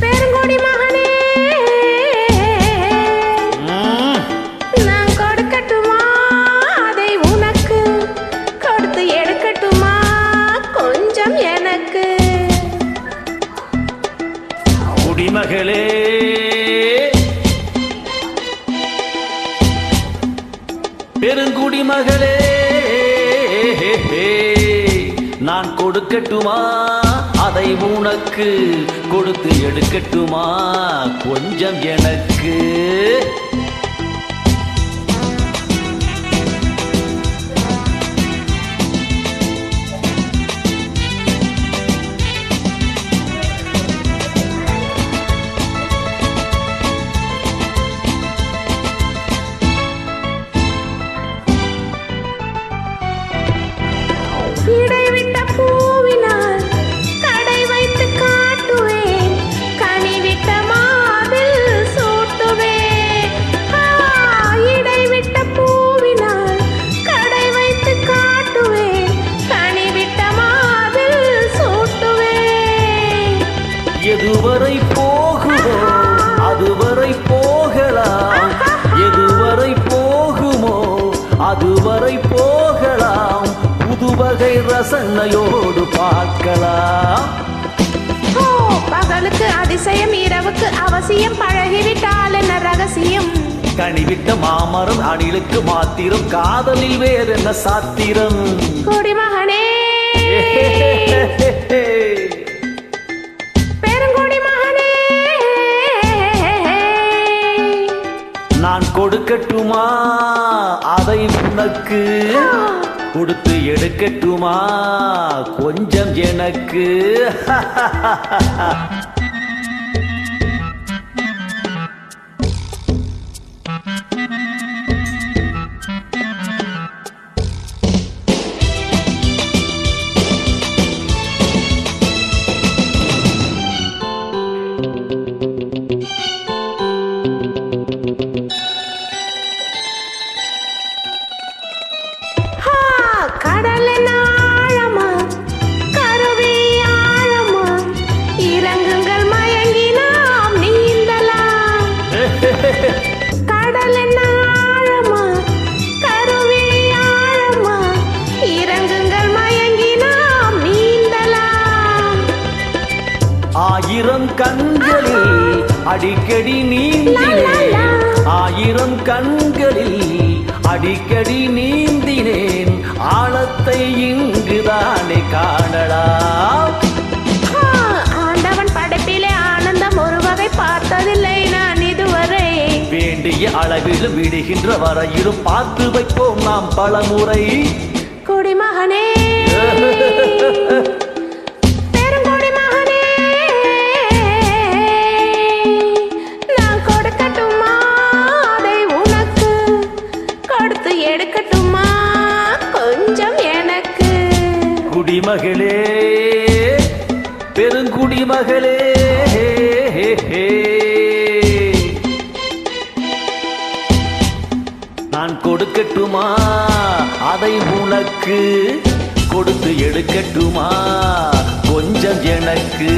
பெருங்குடி மகனே, நான் கொடுக்கட்டுமா அதை உனக்கு, கொடுத்து எடுக்கட்டுமா கொஞ்சம் எனக்கு. குடிமகளே, பெருங்குடிமகளே, நான் கொடுக்கட்டுமா அதை உனக்கு, கொடுத்து எடுக்கட்டுமா கொஞ்சம் எனக்கு. இடைவிட்ட பூவினால் கடை வைத்து காட்டுவேன், கனிவிட்ட மாவில் சூட்டுவேன். இடைவிட்ட பூவினால் கடை வைத்து காட்டுவேன், கனிவிட்ட மாவில் சூட்டுவேன். எதுவரை போகுமோ அதுவரை போகலாம், எதுவரை போகுமோ அதுவரை போகலாம், புதுவகை ரசனையோடு பார்க்கலாம். பகலுக்கு அதிசயம், இரவுக்கு அவசியம், பழகிவிட்டால் என்ன ரகசியம். கனிவிட்ட மாமரம் அணிலுக்கு மாத்திரம், காதலில் வேறென்ன சாத்திரம். குடிமகனே, பெருங்குடி மகனே, நான் கொடுக்கட்டுமா அதை உனக்கு, கொடுத்து எடுக்கட்டுமா கொஞ்சம் எனக்கு. கடலின் ஆழமா, கருவி ஆழமா, இறங்குங்கள் மயங்கி நாம் நீந்தலாம். கடலின் ஆழமா, கருவி ஆழமா, இறங்குங்கள் மயங்கி நாம் நீந்தலாம். ஆயிரம் கண்களில் அடிக்கடி நீந்தினேன், ஆயிரம் கண்களில் அடிக்கடி நீந்தினேன், ஆழத்தை இங்குதானே காணலாம். ஆண்டவன் படைப்பிலே ஆனந்தம் ஒரு வகை பார்த்ததில்லை நான் இதுவரை. வேண்டிய அளவிலும் விடுகின்ற வரையிலும் பார்த்து வைப்போம் நாம் பலமுறை. குடிமகனே, பெருங்குடி மகனே, நான் கொடுக்கட்டுமா அதை உனக்கு, கொடுத்து எடுக்கட்டுமா கொஞ்சம் எனக்கு. குடிமகளே, பெருங்குடிமகளே, நான் கொடுக்கட்டுமா அதை உனக்கு, கொடுத்து எடுக்கட்டுமா கொஞ்சம் எனக்கு.